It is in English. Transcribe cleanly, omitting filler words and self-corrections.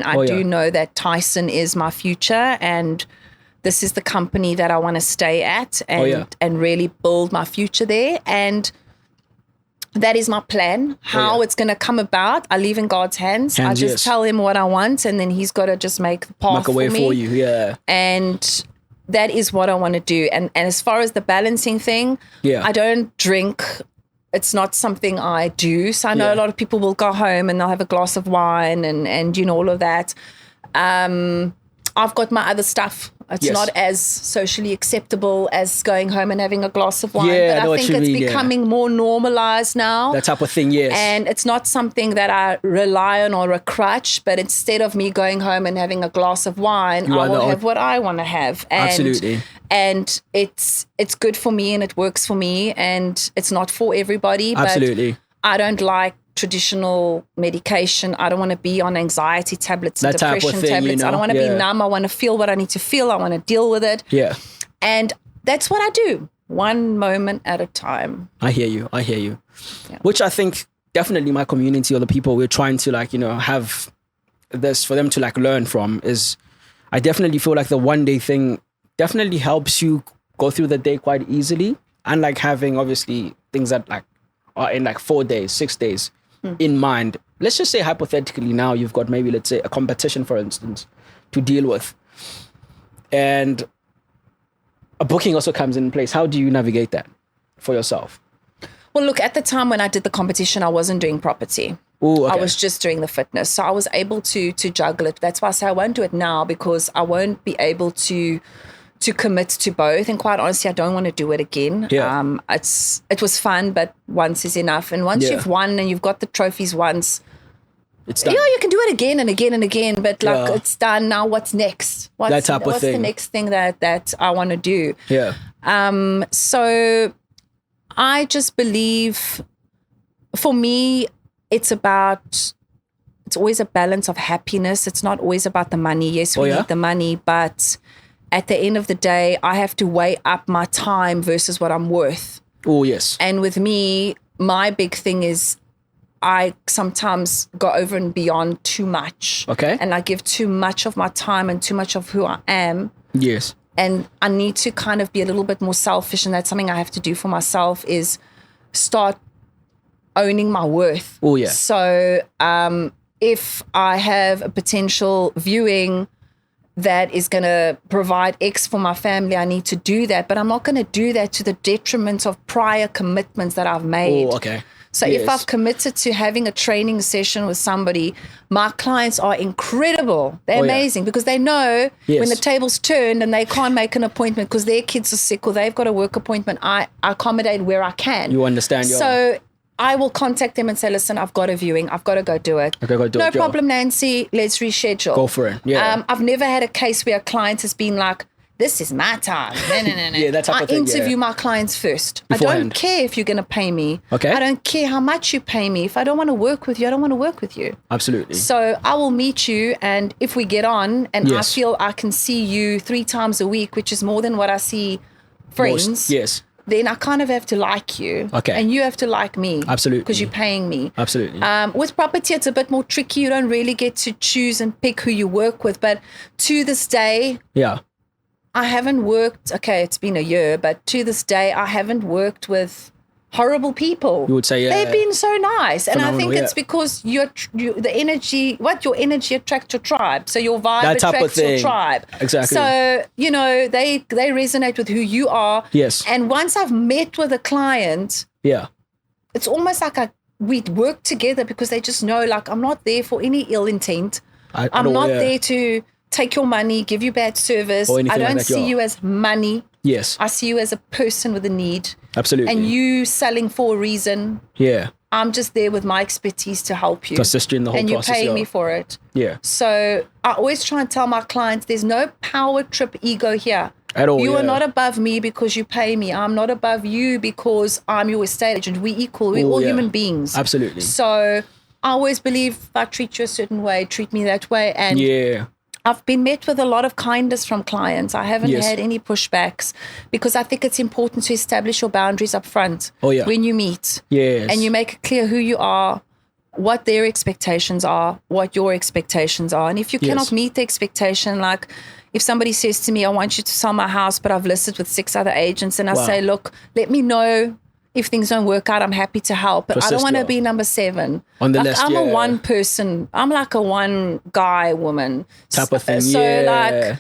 And I do know that Tyson is my future, and this is the company that I want to stay at and really build my future there. And that is my plan. How it's going to come about, I leave in God's hands. I just tell him what I want, and then he's got to just make the path Make a way for you, And that is what I want to do. And as far as the balancing thing, I don't drink. It's not something I do. So I know a lot of people will go home and they'll have a glass of wine and you know, all of that. I've got my other stuff. It's not as socially acceptable as going home and having a glass of wine. But I think it's becoming more normalized now. That type of thing, yes. And it's not something that I rely on or a crutch, but instead of me going home and having a glass of wine, I will have what I want to have. And, absolutely. And it's good for me and it works for me, and it's not for everybody. Absolutely. But I don't like traditional medication. I don't want to be on anxiety tablets and depression tablets. You know? I don't want to be numb. I want to feel what I need to feel. I want to deal with it. Yeah. And that's what I do. One moment at a time. I hear you. Yeah. Which I think definitely my community or the people we're trying to have this for them to learn from is, I definitely feel like the one day thing definitely helps you go through the day quite easily. And having obviously things that are in 4 days, 6 days in mind. Let's just say hypothetically now you've got maybe, let's say, a competition, for instance, to deal with. And a booking also comes in place. How do you navigate that for yourself? Well, look, at the time when I did the competition, I wasn't doing property. Ooh, okay. I was just doing the fitness. So I was able to juggle it. That's why I say I won't do it now, because I won't be able to commit to both. And quite honestly, I don't want to do it again. Yeah. It was fun, but once is enough. And once you've won and you've got the trophies once, it's done. You can do it again and again and again, but it's done. Now what's next? What's the next thing that I want to do? Yeah. So I just believe, for me, it's always a balance of happiness. It's not always about the money. Yes, we need the money, but at the end of the day, I have to weigh up my time versus what I'm worth. Oh, yes. And with me, my big thing is I sometimes go over and beyond too much. Okay. And I give too much of my time and too much of who I am. Yes. And I need to kind of be a little bit more selfish. And that's something I have to do for myself, is start owning my worth. Oh, yeah. So if I have a potential viewing that is going to provide X for my family, I need to do that. But I'm not going to do that to the detriment of prior commitments that I've made. Oh, okay. So if I've committed to having a training session with somebody, my clients are incredible. They're amazing, because they know when the table's turned and they can't make an appointment because their kids are sick or they've got a work appointment, I accommodate where I can. You understand. So I will contact them and say, listen, I've got a viewing. I've got to go do it. No problem, Nancy. Let's reschedule. Go for it. Yeah. I've never had a case where a client has been like, this is my time. No. Yeah, that's I interview my clients first. Beforehand. I don't care if you're going to pay me. Okay. I don't care how much you pay me. If I don't want to work with you, I don't want to work with you. Absolutely. So I will meet you, and if we get on and I feel I can see you 3 times a week, which is more than what I see friends. Yes. Then I kind of have to like you. Okay. And you have to like me. Absolutely. Because you're paying me. Absolutely. With property, it's a bit more tricky. You don't really get to choose and pick who you work with. But to this day, I haven't worked, it's been a year, but to this day, I haven't worked with horrible people. You would say, they've been so nice. Phenomenal, and I think it's because your energy attracts your tribe. So your vibe attracts your tribe. Exactly. So, they resonate with who you are. Yes. And once I've met with a client, it's almost like we work together, because they just know, I'm not there for any ill intent. I'm not there to take your money, give you bad service. I don't see you as money. Yes. I see you as a person with a need. Absolutely. And you selling for a reason. Yeah. I'm just there with my expertise to help you. To assist you in the whole process. And you're paying me for it. Yeah. So I always try and tell my clients, there's no power trip ego here. At all. You are not above me because you pay me. I'm not above you because I'm your estate agent. We're equal. We're all human beings. Absolutely. So I always believe, if I treat you a certain way, treat me that way. And I've been met with a lot of kindness from clients. I haven't had any pushbacks, because I think it's important to establish your boundaries up front when you meet. Yes. And you make it clear who you are, what their expectations are, what your expectations are. And if you cannot meet the expectation, like if somebody says to me, I want you to sell my house, but I've listed with 6 other agents, and I say, look, let me know if things don't work out, I'm happy to help. But I don't want to be number 7 on the list. I'm a one person. I'm like a one guy woman type of thing. So like